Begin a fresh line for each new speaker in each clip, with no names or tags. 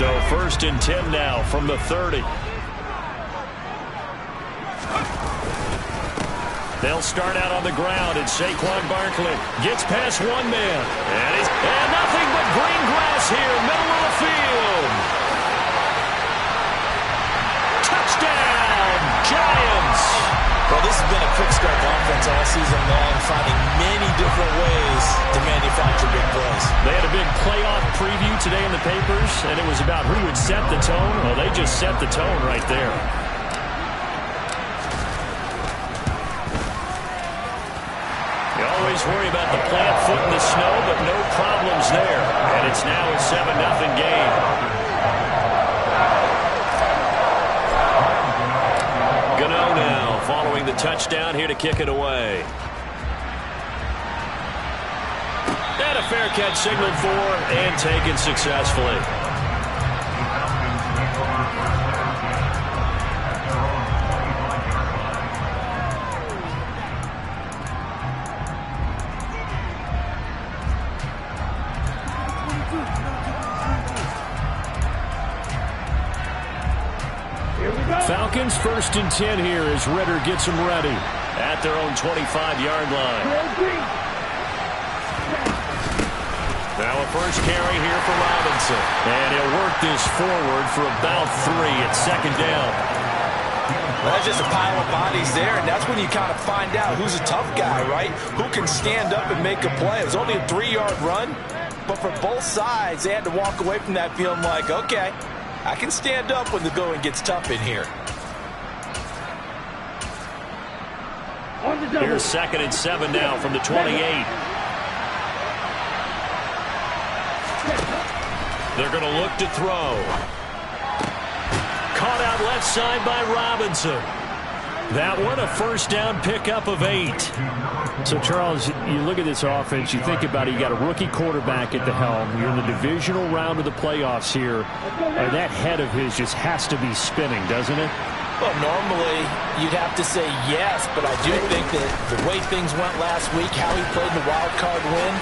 So 1st and 10 now from the 30. They'll start out on the ground, and Saquon Barkley gets past one man. And nothing but green grass here, middle of the field. Touchdown, Giants.
Well, this has been a quick-start offense all season long, finding many different ways to manufacture big plays.
They had a big playoff preview today in the papers, and it was about who would set the tone. Well, they just set the tone right there. You always worry about the plant foot in the snow, but no problems there. And it's now a 7-0 game. Gano now following the touchdown here to kick it away. And a fair catch signaled for and taken successfully. Falcons 1st and 10 here as Ritter gets them ready at their own 25-yard line. Now a first carry here for Robinson. And he'll work this forward for about 3 at 2nd down.
Well, that's just a pile of bodies there, and that's when you kind of find out who's a tough guy, right? Who can stand up and make a play. It was only a 3-yard run, but for both sides, they had to walk away from that feeling like, okay, I can stand up when the going gets tough in here.
Here's 2nd and 7 now from the 28. They're going to look to throw. Caught out left side by Robinson. That one a first down pickup of 8.
So, Charles, you look at this offense, you think about it, you got a rookie quarterback at the helm. You're in the divisional round of the playoffs here. That head of his just has to be spinning, doesn't it?
Well, normally you'd have to say yes, but I do think that the way things went last week, how he played in the wild card win,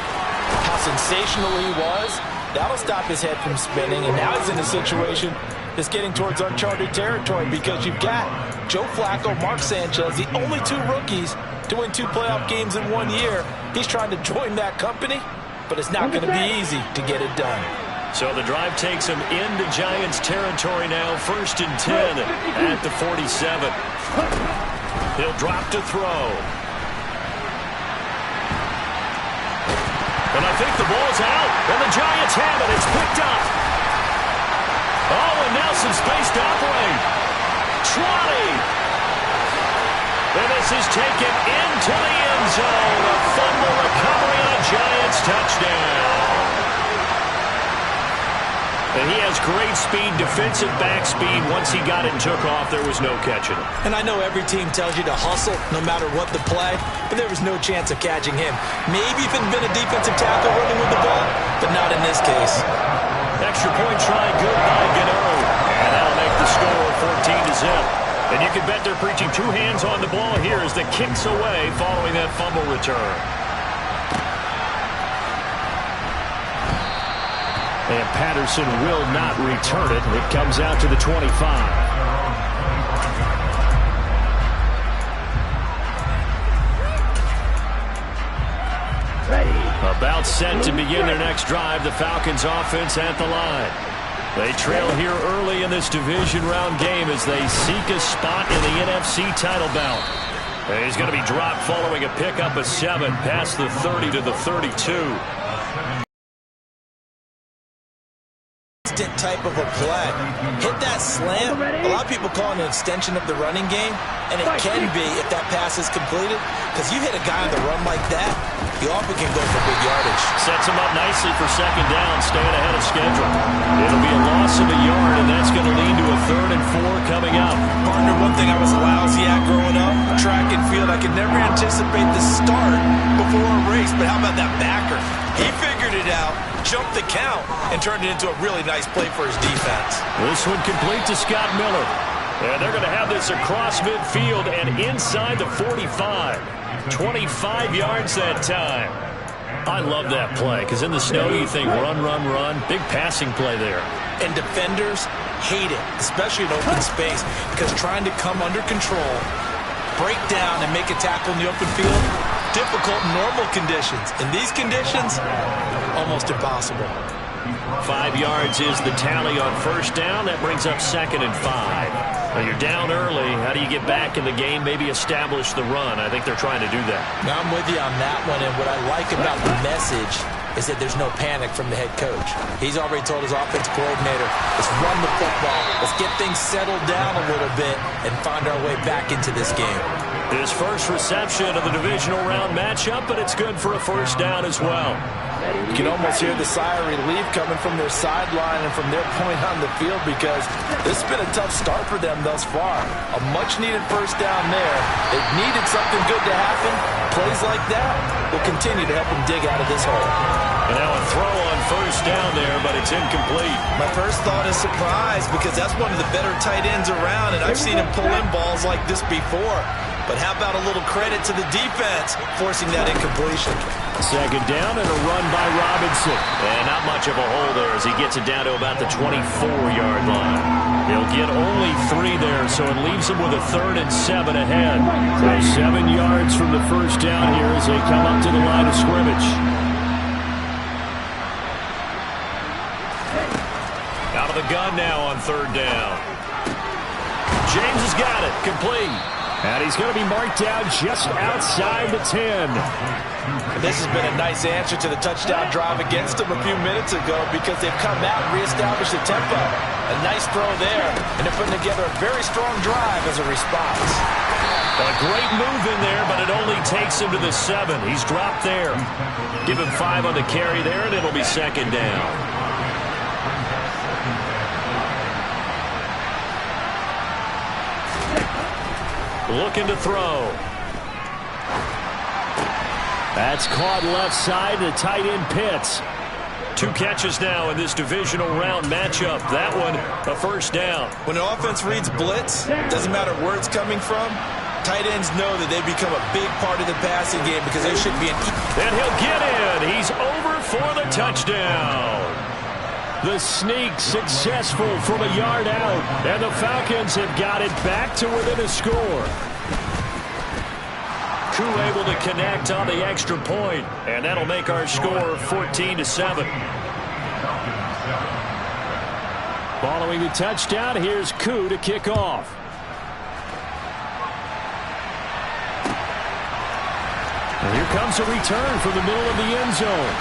how sensational he was, that'll stop his head from spinning. And now he's in a situation that's getting towards uncharted territory because you've got Joe Flacco, Mark Sanchez, the only 2 rookies to win 2 playoff games in 1 year. He's trying to join that company, but it's not going to be easy to get it done.
So the drive takes him into Giants territory now. 1st and 10 at the 47. He'll drop to throw. And I think the ball's out. And the Giants have it. It's picked up. Oh, and now some space to operate. Trotty. And this is taken into the end zone. A fumble recovery on a Giants touchdown. And he has great speed, defensive back speed. Once he got it and took off, there was no catching him.
And I know every team tells you to hustle no matter what the play, but there was no chance of catching him. Maybe if it had been a defensive tackle running with the ball, but not in this case.
Extra point try, good by Gano. And that'll make the score 14-0. And you can bet they're preaching 2 hands on the ball here as the kick's away following that fumble return.
And Patterson will not return it. It comes out to the 25.
About set to begin their next drive. The Falcons offense at the line. They trail here early in this division round game as they seek a spot in the NFC title bout. He's going to be dropped following a pickup of 7 past the 30 to the 32.
Type of a play. Hit that slant. A lot of people call it an extension of the running game, and it can be if that pass is completed, because you hit a guy on the run like that, he often can go for big yardage.
Sets him up nicely for 2nd down, staying ahead of schedule. It'll be a loss of a yard, and that's going to lead to a 3rd and 4 coming up.
Partner, one thing I was lousy at growing up, track and field, I could never anticipate the start before a race, but how about that backer? He figured it out, jumped the count, and turned it into a really nice play for his defense.
This one complete to Scott Miller. And they're going to have this across midfield and inside the 45. 25 yards that time.
I love that play because in the snow you think run, run, run. Big passing play there.
And defenders hate it, especially in open space, because trying to come under control, break down, and make a tackle in the open field, difficult in normal conditions. In these conditions, almost impossible.
5 yards is the tally on first down. That brings up 2nd and 5. Well, you're down early. How do you get back in the game, maybe establish the run? I think they're trying to do that.
Now, I'm with you on that one, and what I like about the message is that there's no panic from the head coach. He's already told his offensive coordinator, let's run the football, let's get things settled down a little bit and find our way back into this game.
His first reception of the divisional round matchup, but it's good for a first down as well.
You can almost hear the sigh of relief coming from their sideline and from their point on the field because this has been a tough start for them thus far. A much-needed first down there. They've needed something good to happen. Plays like that will continue to help them dig out of this hole.
And now a throw on first down there, but it's incomplete.
My first thought is surprise because that's one of the better tight ends around, and I've seen him pull in balls like this before. But how about a little credit to the defense forcing that incompletion?
2nd down and a run by Robinson. And not much of a hole there as he gets it down to about the 24-yard line. He'll get only 3 there, so it leaves him with a 3rd and 7 ahead. So 7 yards from the first down here as they come up to the line of scrimmage. Out of the gun now on 3rd down. James has got it. Complete. And he's going to be marked down just outside the 10.
This has been a nice answer to the touchdown drive against them a few minutes ago because they've come out and reestablished the tempo. A nice throw there, and they're putting together a very strong drive as a response.
A great move in there, but it only takes him to the 7. He's dropped there. Give him 5 on the carry there, and it'll be 2nd down. Looking to throw. That's caught left side. The tight end Pitts. 2 catches now in this divisional round matchup. That one, a first down.
When the offense reads blitz, doesn't matter where it's coming from, tight ends know that they become a big part of the passing game because there should be an...
And he'll get in. He's over for the touchdown. The sneak successful from a yard out, and the Falcons have got it back to within a score. Koo able to connect on the extra point, and that'll make our score 14-7. Following the touchdown, here's Koo to kick off. And here comes a return from the middle of the end zone.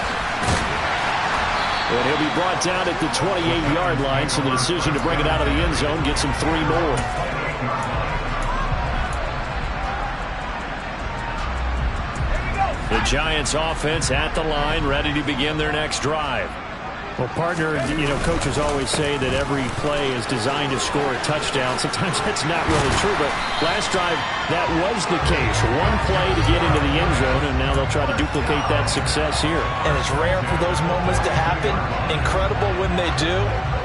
And he'll be brought down at the 28-yard line, so the decision to bring it out of the end zone gets him 3 more. The Giants offense at the line, ready to begin their next drive. Well, partner, coaches always say that every play is designed to score a touchdown. Sometimes that's not really true, but last drive, that was the case. 1 play to get into the end zone, and now they'll try to duplicate that success here.
And it's rare for those moments to happen. Incredible when they do.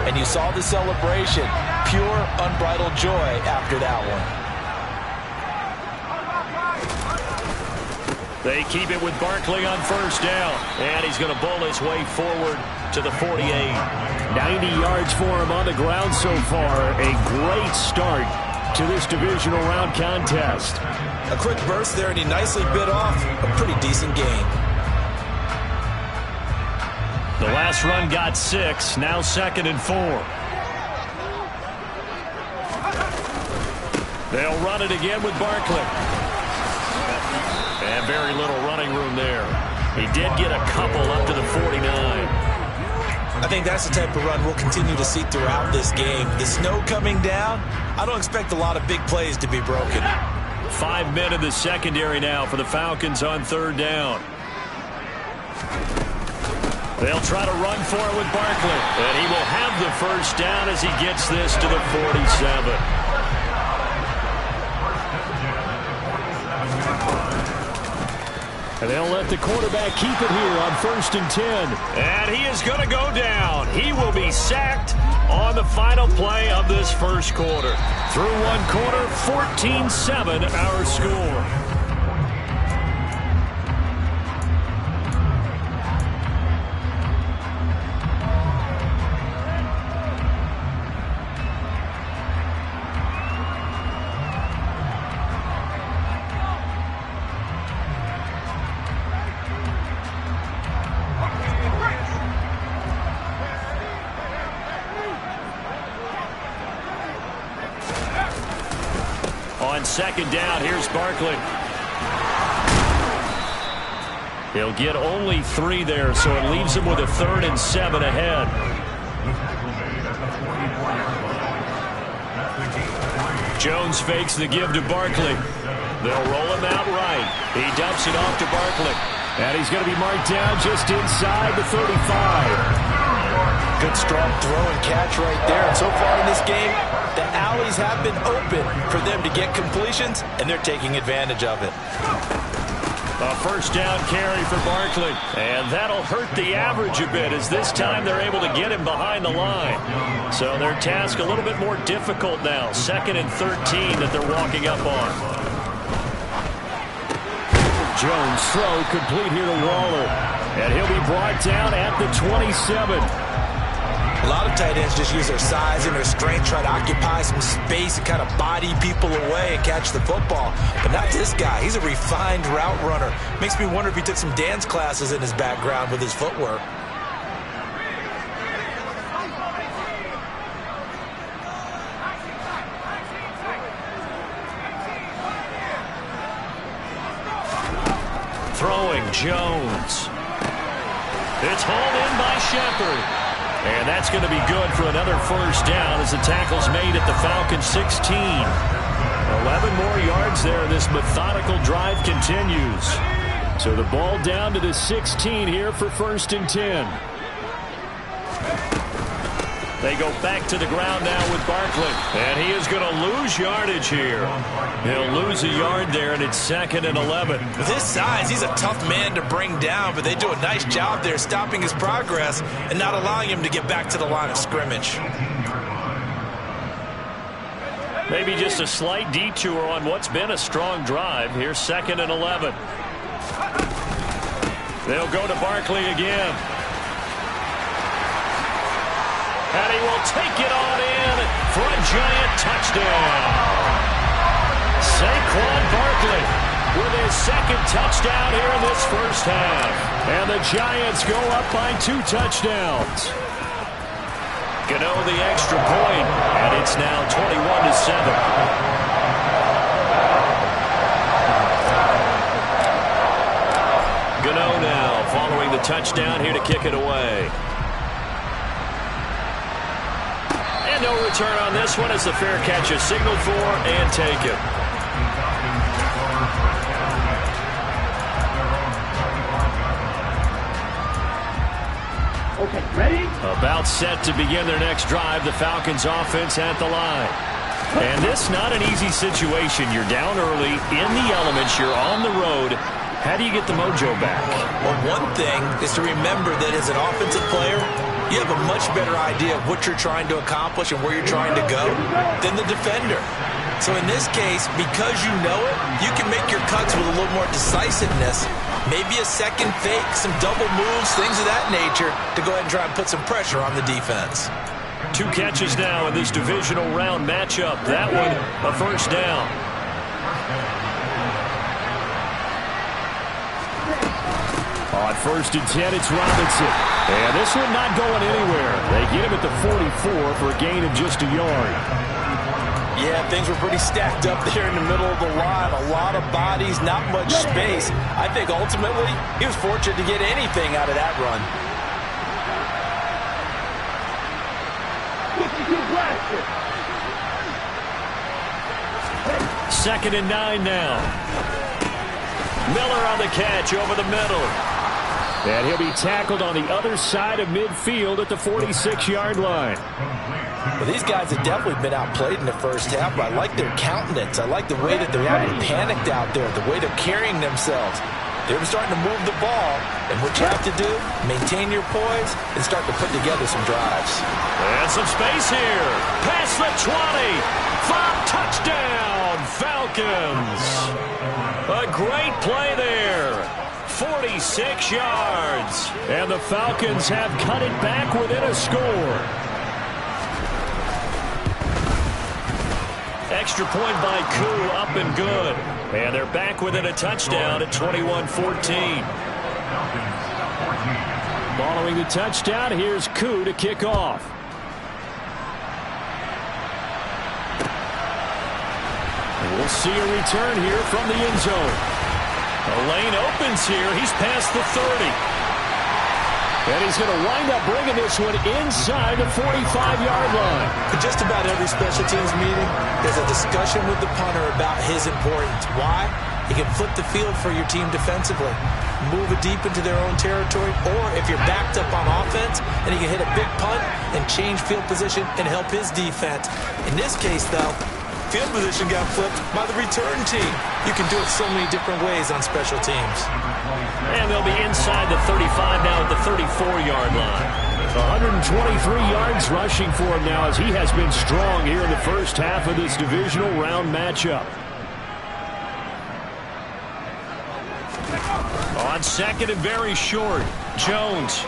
And you saw the celebration. Pure, unbridled joy after that one.
They keep it with Barkley on first down. And he's going to bowl his way forward to the 48. 90 yards for him on the ground so far. A great start to this divisional round contest.
A quick burst there, and he nicely bit off a pretty decent gain.
The last run got 6. Now 2nd and 4. They'll run it again with Barkley. And very little running room there. He did get a couple up to the 49.
I think that's the type of run we'll continue to see throughout this game. The snow coming down, I don't expect a lot of big plays to be broken.
5 men in the secondary now for the Falcons on 3rd down. They'll try to run for it with Barkley. And he will have the first down as he gets this to the 47. And they'll let the quarterback keep it here on 1st and 10. And he is going to go down. He will be sacked on the final play of this first quarter. Through 1 quarter, 14-7 our score. second down. Here's Barkley. He'll get only 3 there, so it leaves him with a 3rd and 7 ahead. Jones fakes the give to Barkley. They'll roll him out right. He dumps it off to Barkley. And he's going to be marked down just inside the 35.
Good strong throw and catch right there. And so far in this game, the alleys have been open for them to get completions, and they're taking advantage of it.
A first down carry for Barkley. And that'll hurt the average a bit, as this time they're able to get him behind the line. So their task a little bit more difficult now. 2nd and 13 that they're walking up on. Jones throw complete here to Waller. And he'll be brought down at the 27.
A lot of tight ends just use their size and their strength, try to occupy some space and kind of body people away and catch the football. But not this guy. He's a refined route runner. Makes me wonder if he took some dance classes in his background with his footwork.
Throwing Jones. It's hauled in by Shepard. And that's going to be good for another first down as the tackle's made at the Falcons' 16. 11 more yards there. This methodical drive continues. So the ball down to the 16 here for 1st and 10. They go back to the ground now with Barkley. And he is going to lose yardage here. He'll lose a yard there, and it's 2nd and 11.
With his size, he's a tough man to bring down, but they do a nice job there stopping his progress and not allowing him to get back to the line of scrimmage.
Maybe just a slight detour on what's been a strong drive. Here's 2nd and 11. They'll go to Barkley again. And he will take it on in for a giant touchdown. Saquon Barkley with his 2nd touchdown here in this first half. And the Giants go up by 2 touchdowns. Gano the extra point, and it's now 21-7. Gano now following the touchdown here to kick it away. And no return on this one as the fair catch is signaled for and taken.
Okay, ready?
About set to begin their next drive, the Falcons offense at the line. And this not an easy situation. You're down early, in the elements, you're on the road. How do you get the mojo back?
Well, one thing is to remember that as an offensive player, you have a much better idea of what you're trying to accomplish and where you're trying to go than the defender. So in this case, because you know it, you can make your cuts with a little more decisiveness. Maybe a second fake, some double moves, things of that nature to go ahead and try and put some pressure on the defense.
2 catches now in this divisional round matchup. That one, a first down. On 1st and 10, it's Robinson. And this one not going anywhere. They get him at the 44 for a gain of just a yard.
Yeah, things were pretty stacked up there in the middle of the line. A lot of bodies, not much space. I think ultimately he was fortunate to get anything out of that run.
2nd and 9 now. Miller on the catch over the middle. And he'll be tackled on the other side of midfield at the 46-yard line.
Well, these guys have definitely been outplayed in the first half, but I like their countenance. I like the way that they're acting panicked out there, the way they're carrying themselves. They're starting to move the ball, and what you have to do, maintain your poise and start to put together some drives.
And some space here. Past the 20. 5 touchdown, Falcons. A great play there. 46 yards. And the Falcons have cut it back within a score. Extra point by Koo, up and good. And they're back within a touchdown at 21-14. Following the touchdown, here's Koo to kick off. We'll see a return here from the end zone. The lane opens here. He's past the 30. And he's going to wind up bringing this one inside the 45-yard line.
In just about every special teams meeting, there's a discussion with the punter about his importance. Why? He can flip the field for your team defensively, move it deep into their own territory, or if you're backed up on offense, and he can hit a big punt and change field position and help his defense. In this case, though, field position got flipped by the return team. You can do it so many different ways on special teams.
And they'll be inside the 35 now at the 34-yard line. 123 yards rushing for him now as he has been strong here in the first half of this divisional round matchup. On second and very short, Jones.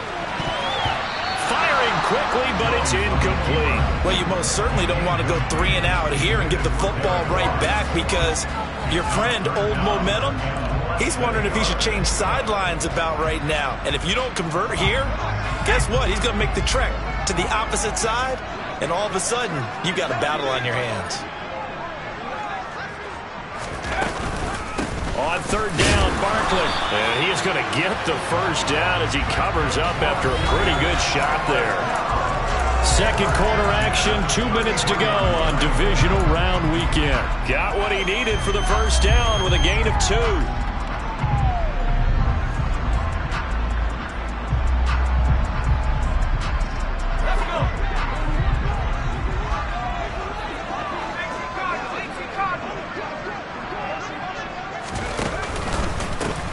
Firing quickly, but it's incomplete.
Well, you most certainly don't want to go 3 and out here and get the football right back because your friend, Old Momentum, he's wondering if he should change sidelines about right now. And if you don't convert here, guess what? He's going to make the trek to the opposite side, and all of a sudden, you've got a battle on your hands.
On third down, Barkley. And he is going to get the first down as he covers up after a pretty good shot there. Second quarter action, 2 minutes to go on divisional round weekend. Got what he needed for the first down with a gain of 2.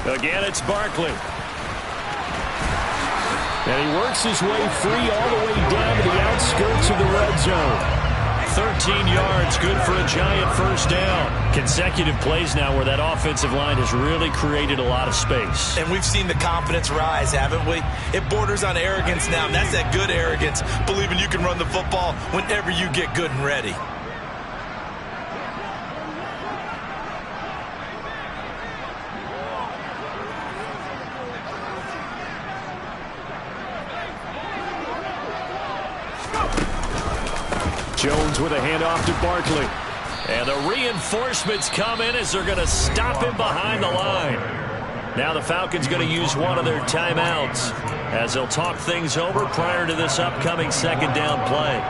Again, it's Barkley. And he works his way free all the way down to the outskirts of the red zone. 13 yards, good for a giant first down. Consecutive plays now where that offensive line has really created a lot of space.
And we've seen the confidence rise, haven't we? It borders on arrogance now, and that's that good arrogance, believing you can run the football whenever you get good and ready.
Jones with a handoff to Barkley. And the reinforcements come in as they're going to stop him behind the line. Now the Falcons going to use one of their timeouts as they'll talk things over prior to this upcoming second down play.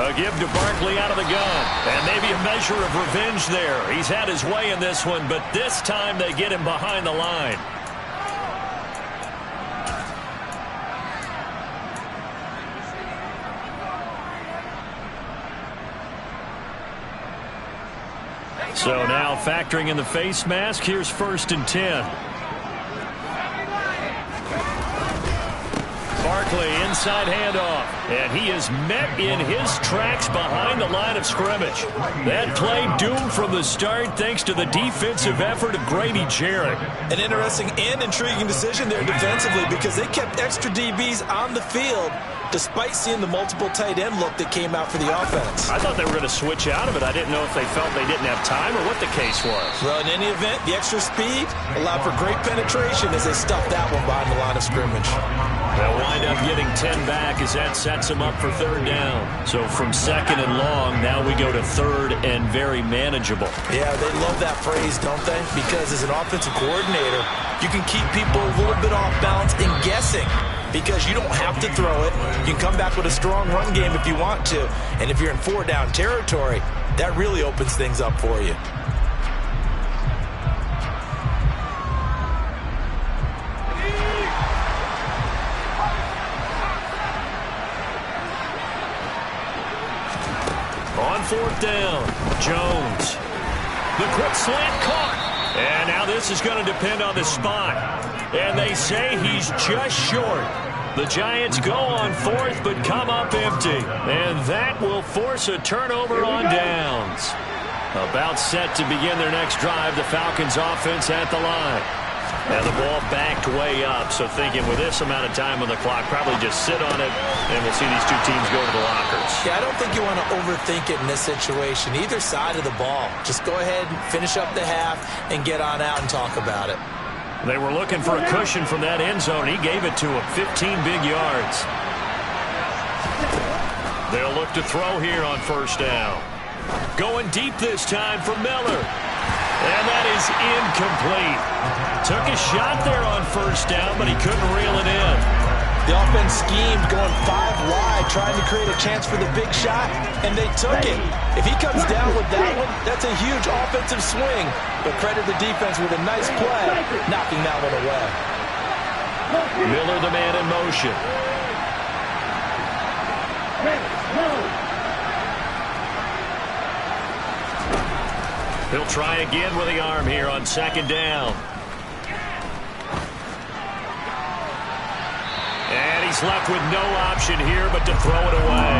A give to Barkley out of the gun. And maybe a measure of revenge there. He's had his way in this one, but this time they get him behind the line. So now factoring in the face mask, here's 1st and 10. Barkley, inside handoff, and he is met in his tracks behind the line of scrimmage. That play doomed from the start thanks to the defensive effort of Grady Jarrett.
An interesting and intriguing decision there defensively because they kept extra DBs on the field despite seeing the multiple tight end look that came out for the offense.
I thought they were going to switch out of it. I didn't know if they felt they didn't have time or what the case was.
Well, in any event, the extra speed allowed for great penetration as they stuffed that one behind the line of scrimmage.
They'll wind up getting 10 back as that sets them up for third down. So from second and long, now we go to third and very manageable.
Yeah, they love that phrase, don't they? Because as an offensive coordinator, you can keep people a little bit off balance and guessing because you don't have to throw it. You can come back with a strong run game if you want to. And if you're in 4-down territory, that really opens things up for you.
On 4th down, Jones. The quick slant caught. And now this is going to depend on the spot. And they say he's just short. The Giants go on 4th but come up empty. And that will force a turnover on downs. About set to begin their next drive, the Falcons offense at the line. And the ball backed way up, so thinking with this amount of time on the clock, probably just sit on it, and we'll see these two teams go to the lockers.
Yeah, I don't think you want to overthink it in this situation. Either side of the ball. Just go ahead and finish up the half and get on out and talk about it.
They were looking for a cushion from that end zone. He gave it to him, 15 big yards. They'll look to throw here on first down. Going deep this time for Miller. And that is incomplete. Took a shot there on first down, but he couldn't reel it in.
The offense schemed going 5 wide, trying to create a chance for the big shot, and they took it. If he comes down with that one, that's a huge offensive swing. But credit the defense with a nice play, knocking that one away.
Miller, the man in motion. He'll try again with the arm here on second down. And he's left with no option here but to throw it away.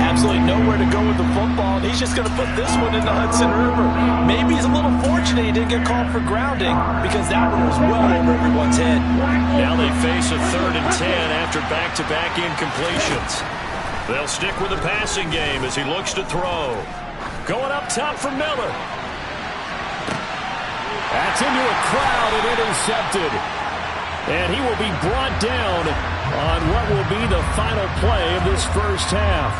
Absolutely nowhere to go with the football, and he's just going to put this one in the Hudson River. Maybe he's a little fortunate he didn't get called for grounding because that one was well over everyone's head.
Now they face a 3rd and 10 after back-to-back incompletions. They'll stick with the passing game as he looks to throw. Going up top for Miller. That's into a crowd and intercepted. And he will be brought down on what will be the final play of this first half.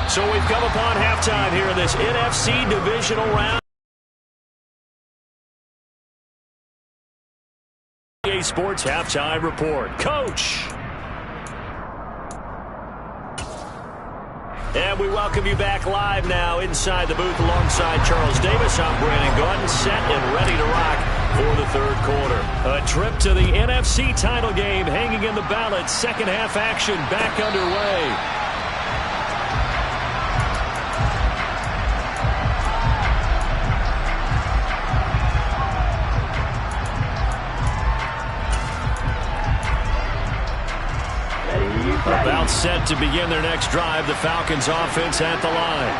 So we've come upon halftime here in this NFC divisional round. EA Sports Halftime Report. Coach. And we welcome you back live now inside the booth alongside Charles Davis. I'm Brandon Gordon, set and ready to rock for the third quarter. A trip to the NFC title game hanging in the balance. Second half action back underway. About set to begin their next drive. The Falcons offense at the line.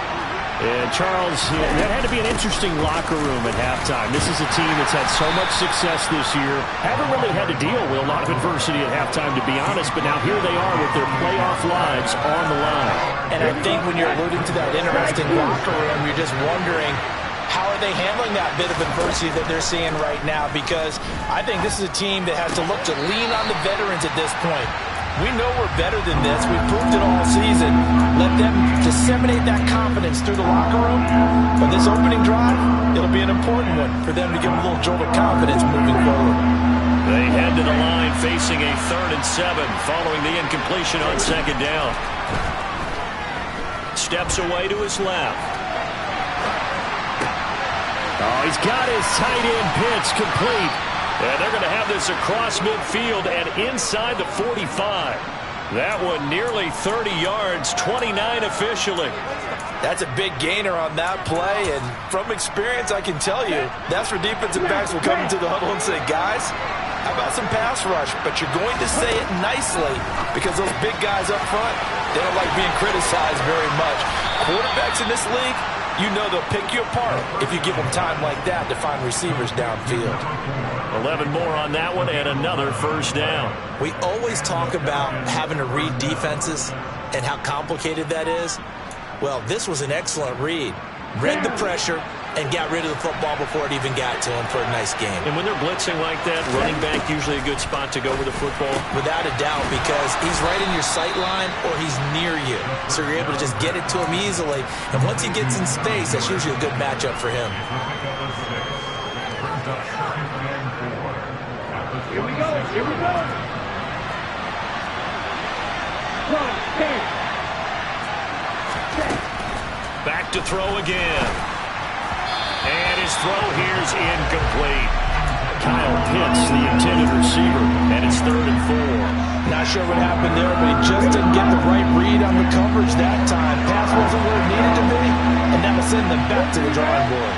And Charles, that had to be an interesting locker room at halftime. This is a team that's had so much success this year. Haven't really had to deal with a lot of adversity at halftime, to be honest. But now here they are with their playoff lives on the line.
And I think when you're alluding to that interesting locker room, you're just wondering, how are they handling that bit of adversity that they're seeing right now? Because I think this is a team that has to look to lean on the veterans at this point. We know we're better than this. We've proved it all season. Let them disseminate that confidence through the locker room. But this opening drive, it'll be an important one for them to give them a little jolt of confidence moving forward.
They head to the line facing a 3rd and 7 following the incompletion on second down. Steps away to his left. Oh, he's got his tight end pitch complete. And they're going to have this across midfield and inside the 45. That one nearly 30 yards, 29 officially.
That's a big gainer on that play, and from experience, I can tell you, that's where defensive backs will come into the huddle and say, guys, how about some pass rush? But you're going to say it nicely because those big guys up front, they don't like being criticized very much. Quarterbacks in this league, you know they'll pick you apart if you give them time like that to find receivers downfield.
11 more on that one and another first down.
We always talk about having to read defenses and how complicated that is. Well, this was an excellent read. Read the pressure and got rid of the football before it even got to him for a nice game.
And when they're blitzing like that, running back usually a good spot to go with the football?
Without a doubt, because he's right in your sight line or he's near you. So you're able to just get it to him easily. And once he gets in space, that's usually a good matchup for him.
Here we go. Here we go.
Back to throw again. And his throw here is incomplete. Kyle Pitts, the intended receiver, and it's 3rd and 4.
Not sure what happened there, but he just didn't get the right read on the coverage that time. Pass wasn't where it needed to be, and that will send them back to the drawing board.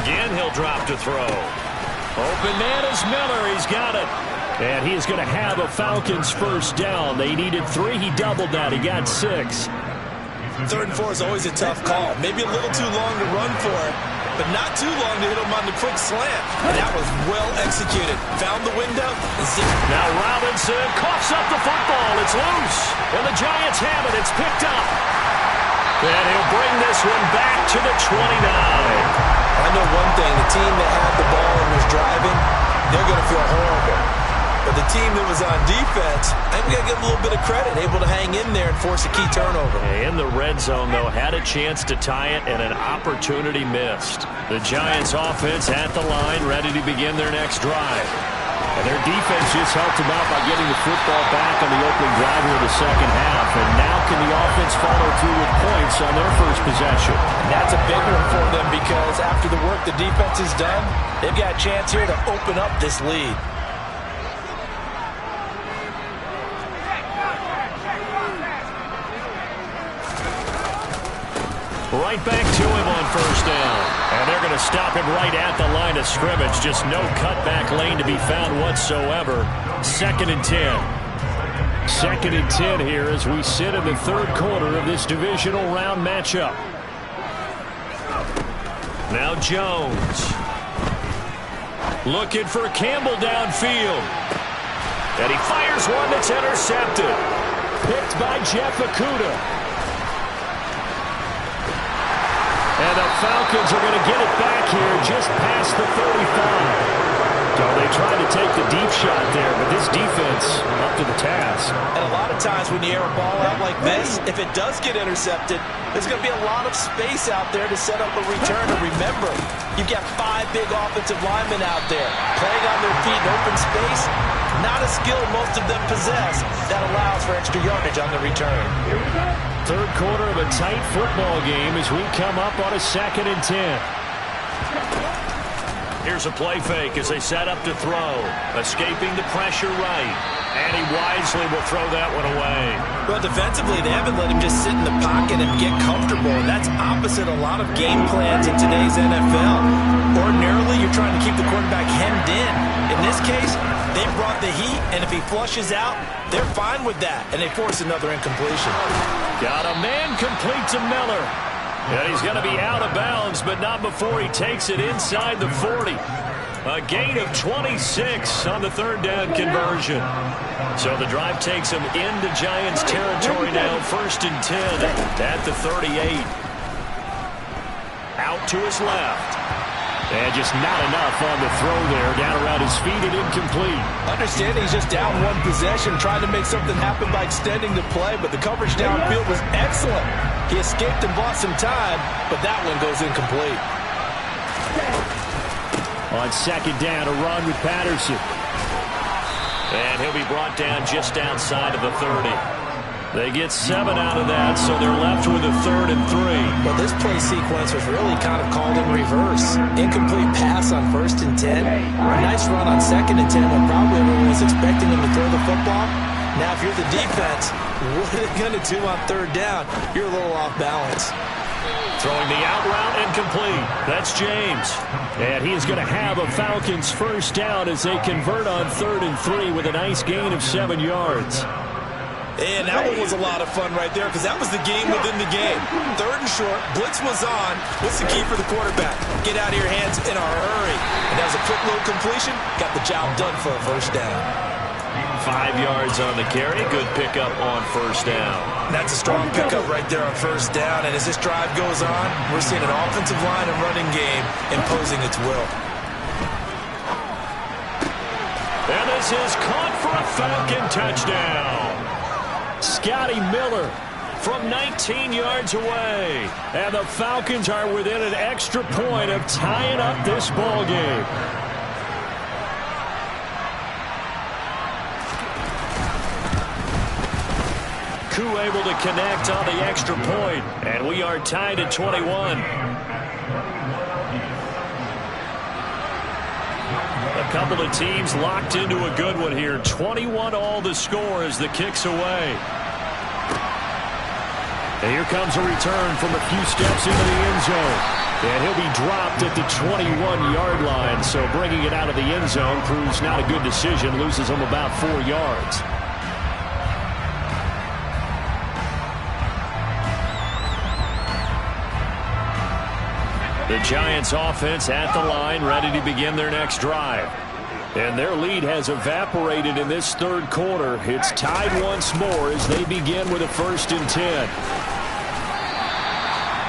Again, he'll drop to throw. Open man is Miller. He's got it. And he is going to have a Falcons first down. They needed 3. He doubled that. He got 6.
3rd and 4 is always a tough call. Maybe a little too long to run for it, but not too long to hit him on the quick slant. And that was well executed. Found the window.
Now Robinson coughs up the football. It's loose. And the Giants have it. It's picked up. And he'll bring this one back to the 29.
I know one thing. The team that had the ball and was driving, they're going to feel horrible. But the team that was on defense, I think we got to give them a little bit of credit, able to hang in there and force a key turnover.
In the red zone, though, had a chance to tie it and an opportunity missed. The Giants offense at the line, ready to begin their next drive. And their defense just helped them out by getting the football back on the opening drive here in the second half. And now can the offense follow through with points on their first possession?
And that's a big one for them because after the work the defense has done, they've got a chance here to open up this lead.
Right back to him on first down. And they're going to stop him right at the line of scrimmage. Just no cutback lane to be found whatsoever. 2nd and 10. 2nd and 10 here as we sit in the 3rd quarter of this divisional round matchup. Now Jones. Looking for Campbell downfield. And he fires one that's intercepted. Picked by Jeff Okudah. And the Falcons are going to get it back here just past the 35. So they tried to take the deep shot there, but this defense up to the task.
And a lot of times when you air a ball out like this, if it does get intercepted, there's going to be a lot of space out there to set up a return. And remember, you've got 5 big offensive linemen out there playing on their feet in open space. Not a skill most of them possess that allows for extra yardage on the return.
3rd quarter of a tight football game as we come up on a 2nd and 10. Here's a play fake as they set up to throw. Escaping the pressure right. And he wisely will throw that one away.
Well, defensively, they haven't let him just sit in the pocket and get comfortable. And that's opposite a lot of game plans in today's NFL. Ordinarily, you're trying to keep the quarterback hemmed in. In this case, they brought the heat, and if he flushes out, they're fine with that. And they force another incompletion.
Got a man complete to Miller. And he's going to be out of bounds, but not before he takes it inside the 40. A gain of 26 on the 3rd down conversion. So the drive takes him into Giants territory now. 1st and 10 at the 38. Out to his left. And just not enough on the throw there. Down around his feet and incomplete.
Understanding he's just down one possession, trying to make something happen by extending the play, but the coverage downfield was excellent. He escaped and bought some time, but that one goes incomplete.
On 2nd down, a run with Patterson. And he'll be brought down just outside of the 30. They get 7 out of that, so they're left with a 3rd and 3.
Well, this play sequence was really kind of called in reverse. Incomplete pass on 1st and 10. A nice run on 2nd and 10 when probably everyone was expecting him to throw the football. Now, if you're the defense, what are they going to do on 3rd down? You're a little off balance.
Throwing the out route incomplete. That's James. And he is going to have a Falcons 1st down as they convert on 3rd and 3 with a nice gain of 7 yards.
And that one was a lot of fun right there because that was the game within the game. 3rd and short, blitz was on. What's the key for the quarterback? Get out of your hands in a hurry. And that was a quick little completion. Got the job done for a 1st down.
5 yards on the carry. Good pickup on 1st down.
That's a strong pickup right there on 1st down. And as this drive goes on, we're seeing an offensive line and running game imposing its will.
And this is caught for a Falcon touchdown. Scotty Miller from 19 yards away. And the Falcons are within an extra point of tying up this ball game. Koo able to connect on the extra point. And we are tied at 21. A couple of teams locked into a good one here. 21 all the score as the kick's away. And here comes a return from a few steps into the end zone. And he'll be dropped at the 21-yard line. So bringing it out of the end zone proves not a good decision. Loses him about 4 yards.
The Giants offense at the line, ready to begin their next drive. And their lead has evaporated in this third quarter. It's tied once more as they begin with a 1st and 10.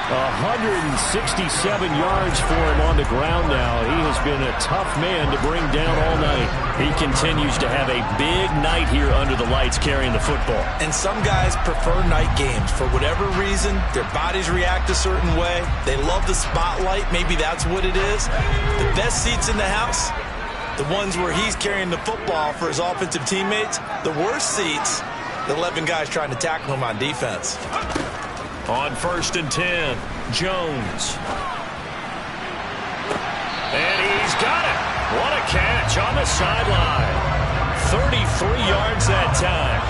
167 yards for him on the ground now. He has been a tough man to bring down all night. He continues to have a big night here under the lights carrying the football.
And some guys prefer night games. For whatever reason, their bodies react a certain way. They love the spotlight. Maybe that's what it is. The best seats in the house, the ones where he's carrying the football for his offensive teammates. The worst seats, the 11 guys trying to tackle him on defense.
On 1st and 10, Jones. And he's got it. What a catch on the sideline. 33 yards that time.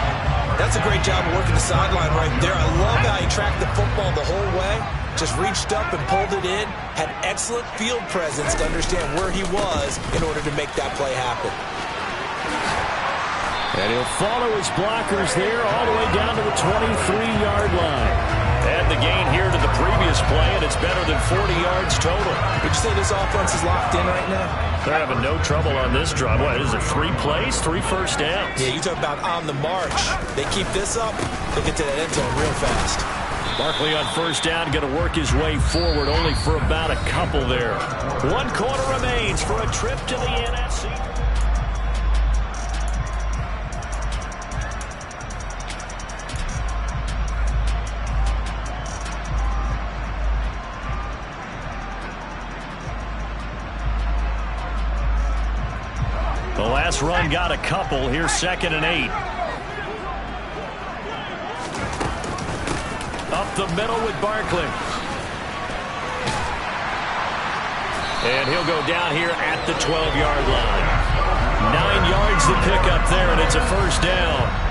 That's a great job of working the sideline right there. I love how he tracked the football the whole way. Just reached up and pulled it in. Had excellent field presence to understand where he was in order to make that play happen.
And he'll follow his blockers there all the way down to the 23-yard line. And the gain here to the previous play, and it's better than 40 yards total.
Would you say this offense is locked in right now?
They're having no trouble on this drive. What, is it 3 plays, 3 first downs?
Yeah, you talk about on the march. They keep this up, they get to that end zone real fast.
Barkley on 1st down, going to work his way forward, only for about a couple there. 1 quarter remains for a trip to the NFC. The last run got a couple. Here's 2nd and 8. Up the middle with Barkley. And he'll go down here at the 12-yard line. 9 yards to pick up there, and it's a 1st down.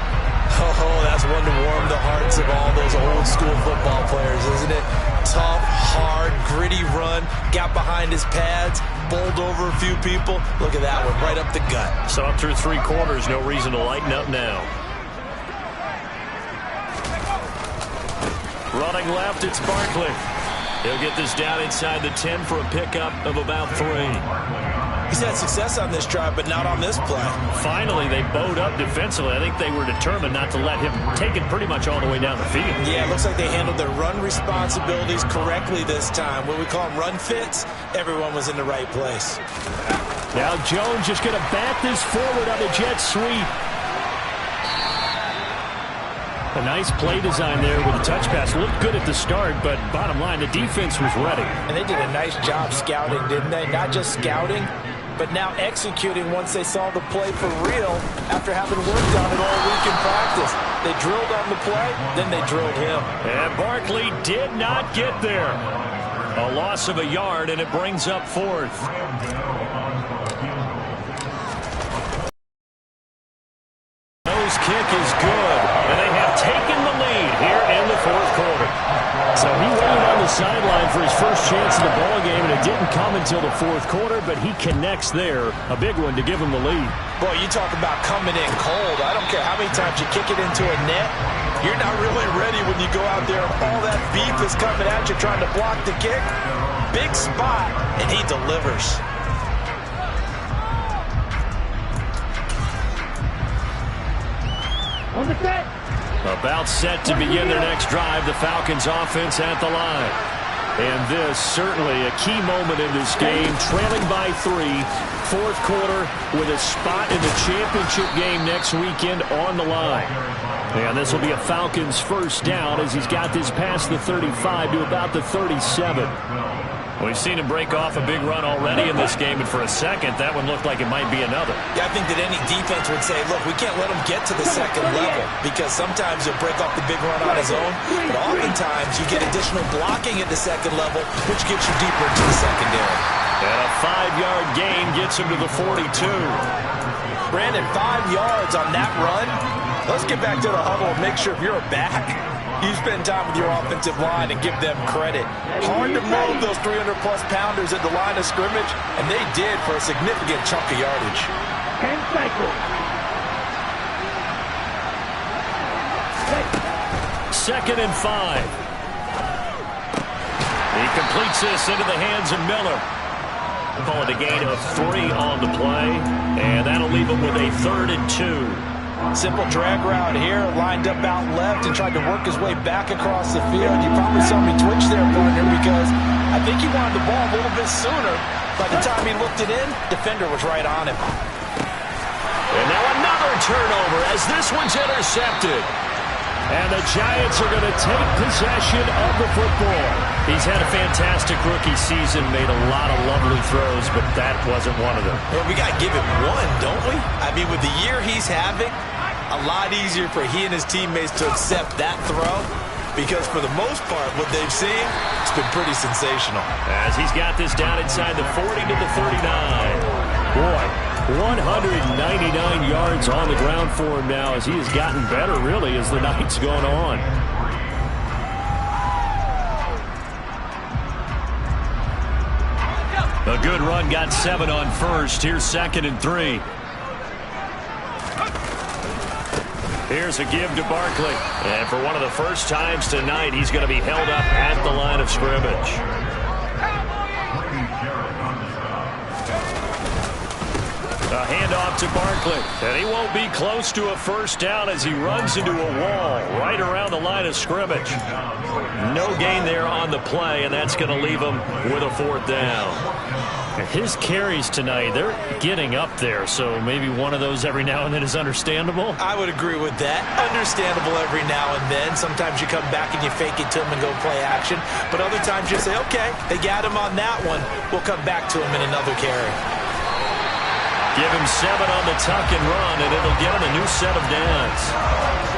Oh, that's one to warm the hearts of all those old-school football players, isn't it? Tough, hard, gritty run. Got behind his pads, bowled over a few people. Look at that one, right up the gut.
So up through 3 quarters, no reason to lighten up now. Running left, it's Barkley. He'll get this down inside the 10 for a pickup of about 3.
He's had success on this drive, but not on this play.
Finally, they bowed up defensively. I think they were determined not to let him take it pretty much all the way down the field.
Yeah, it looks like they handled their run responsibilities correctly this time. What we call them run fits, everyone was in the right place.
Now Jones just going to bat this forward on the jet sweep. A nice play design there with a touch pass. Looked good at the start, but bottom line, the defense was ready.
And they did a nice job scouting, didn't they? Not just scouting, but now executing once they saw the play for real after having worked on it all week in practice. They drilled on the play, then they drilled him.
And Barkley did not get there. A loss of a yard, and it brings up 4th. Nose kick is good, and they have taken the lead here in the 4th quarter. So he waited on the sideline for his first chance in the ballgame, and it didn't come until the 4th quarter, but he connects there. A big one to give him the lead.
Boy, you talk about coming in cold. I don't care how many times you kick it into a net. You're not really ready when you go out there and all that beef is coming at you trying to block the kick. Big spot, and he delivers.
On the set.
About set to begin their next drive. The Falcons offense at the line. And this certainly a key moment in this game. Trailing by 3. 4th quarter with a spot in the championship game next weekend on the line. And this will be a Falcons 1st down as he's got this past the 35 to about the 37. We've seen him break off a big run already in this game, and for a second, that one looked like it might be another.
Yeah, I think that any defense would say, look, we can't let him get to the 2nd level, because sometimes he'll break off the big run on his own, but oftentimes you get additional blocking at the 2nd level, which gets you deeper into the secondary.
And a 5-yard gain gets him to the 42.
Brandon, 5 yards on that run. Let's get back to the huddle and make sure if you're a back, you spend time with your offensive line and give them credit. Hard to move those 300-plus pounders at the line of scrimmage, and they did for a significant chunk of yardage.
10 cycles.
2nd and 5. He completes this into the hands of Miller. Call it a gain of 3 on the play, and that'll leave him with a 3rd and 2.
Simple drag route here, lined up out left and tried to work his way back across the field. You probably saw me twitch there, partner, because I think he wanted the ball a little bit sooner. By the time he looked it in, defender was right on him.
And now another turnover as this one's intercepted.
And the Giants are going to take possession of the football. He's had a fantastic rookie season, made a lot of lovely throws, but that wasn't one of them.
Well, we got to give it one, don't we? I mean, with the year he's having, a lot easier for he and his teammates to accept that throw, because for the most part, what they've seen, it's been pretty sensational.
As he's got this down inside the 40 to the 39. Boy, 199 yards on the ground for him now as he has gotten better, really, as the night's gone on. A good run, got 7 on first. Here's 2nd and 3. Here's a give to Barkley. And for one of the first times tonight, he's going to be held up at the line of scrimmage. A handoff to Barkley, and he won't be close to a first down as he runs into a wall right around the line of scrimmage. No gain there on the play, and that's going to leave him with a 4th down. His carries tonight, they're getting up there, so maybe one of those every now and then is understandable.
I would agree with that. Understandable every now and then. Sometimes you come back and you fake it to him and go play action, but other times you say, okay, they got him on that one. We'll come back to him in another carry.
Give him 7 on the tuck and run, and it'll get him a new set of downs.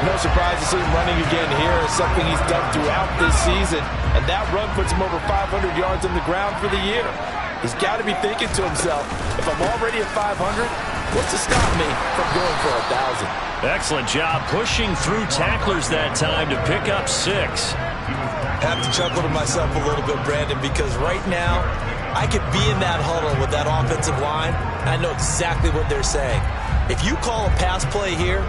No surprise to see him running again here. It's something he's done throughout this season, and that run puts him over 500 yards on the ground for the year. He's got to be thinking to himself, if I'm already at 500, what's to stop me from going for 1,000?
Excellent job pushing through tacklers that time to pick up 6.
I have to chuckle to myself a little bit, Brandon, because right now, I could be in that huddle with that offensive line, and I know exactly what they're saying. If you call a pass play here,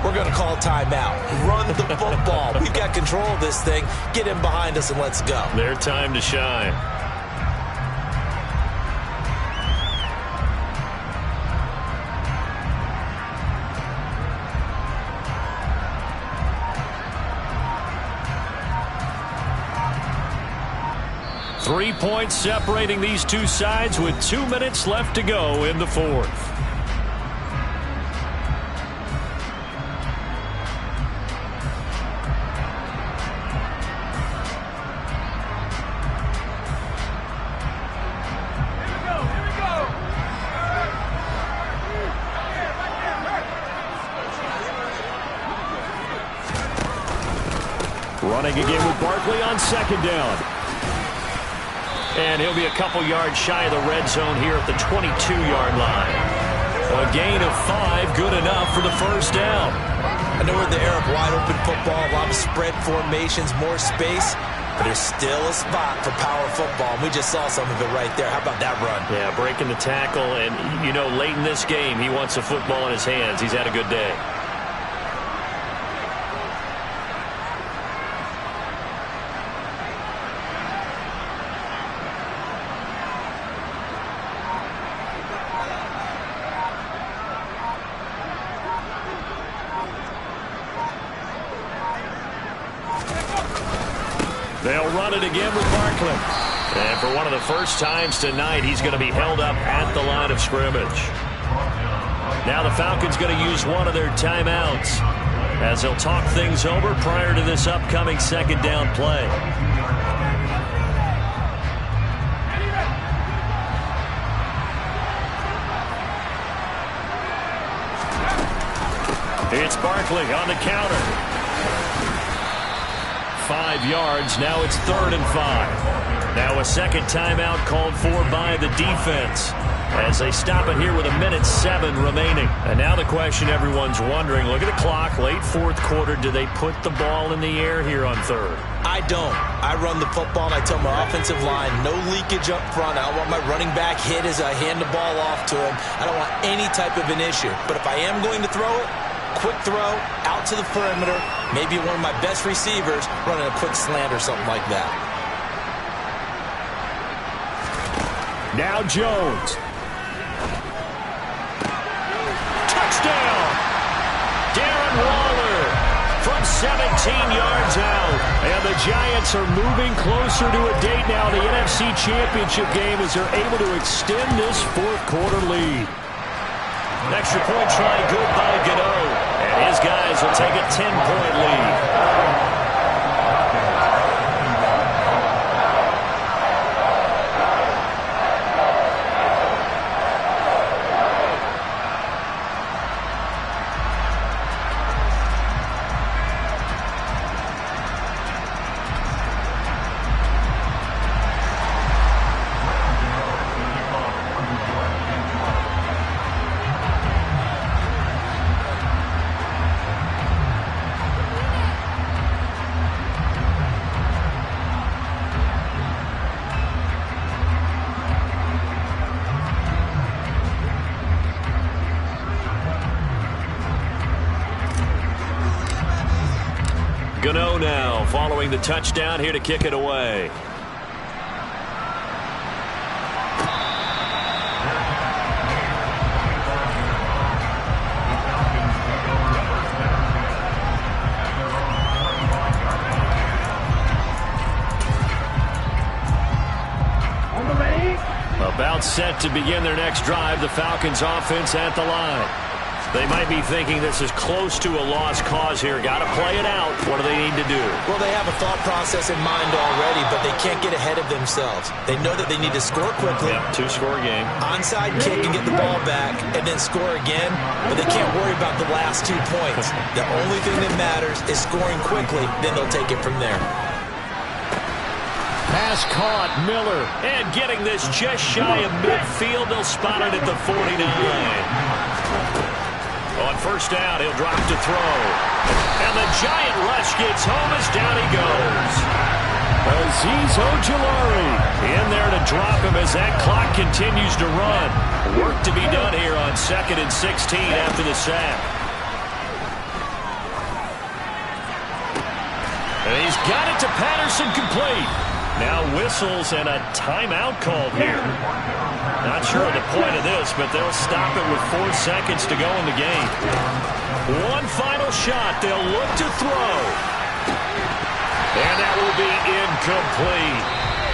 we're going to call timeout. Run the football. We've got control of this thing. Get in behind us and let's go.
Their time to shine. Three points separating these two sides with 2 minutes left to go in the 4th. Running again with Barkley on 2nd down. And he'll be a couple yards shy of the red zone here at the 22-yard line. A gain of 5, good enough for the first down.
I know we're in the era of wide-open football, a lot of spread formations, more space, but there's still a spot for power football, and we just saw some of it right there. How about that run?
Yeah, breaking the tackle, and, you know, late in this game, he wants the football in his hands. He's had a good day. They'll run it again with Barkley. And for one of the first times tonight, he's going to be held up at the line of scrimmage. Now the Falcons going to use one of their timeouts as they'll talk things over prior to this upcoming 2nd down play. It's Barkley on the counter. 5 yards. Now it's 3rd and 5. Now a second timeout called for by the defense as they stop it here with 1:07 remaining. And now the question everyone's wondering, look at the clock, late 4th quarter, do they put the ball in the air here on 3rd?
I don't. I run the football and I tell my offensive line, no leakage up front. I don't want my running back hit as I hand the ball off to him. I don't want any type of an issue. But if I am going to throw it, quick throw, out to the perimeter, maybe one of my best receivers running a quick slant or something like that.
Now Jones. Touchdown! Darren Waller from 17 yards out. And the Giants are moving closer to a date now, the NFC Championship game, as they're able to extend this fourth-quarter lead.
Extra point try good by Gano. And his guys will take a 10-point lead. Gano now following the touchdown, here to kick it away. About set to begin their next drive, the Falcons offense at the line. They might be thinking this is close to a lost cause here. Got to play it out. What do they need to do?
Well, they have a thought process in mind already, but they can't get ahead of themselves. They know that they need to score quickly.
Yep, two-score game.
Onside kick and get the ball back, and then score again. But they can't worry about the last 2 points. The only thing that matters is scoring quickly. Then they'll take it from there.
Pass caught, Miller.
And getting this just shy of midfield. They'll spot it at the 49. On first down, he'll drop to throw. And the Giant rush gets home as down he goes.
Azeez Ojulari in there to drop him as that clock continues to run. Work to be done here on 2nd and 16 after the sack.
And he's got it to Patterson, complete. Now whistles and a timeout called here. Not sure of the point of this, but they'll stop it with 4 seconds to go in the game. One final shot. They'll look to throw. And that will be incomplete.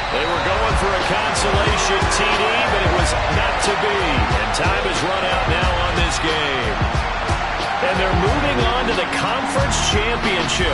They were going for a consolation TD, but it was not to be. And time has run out now on this game. And they're moving on to the conference championship.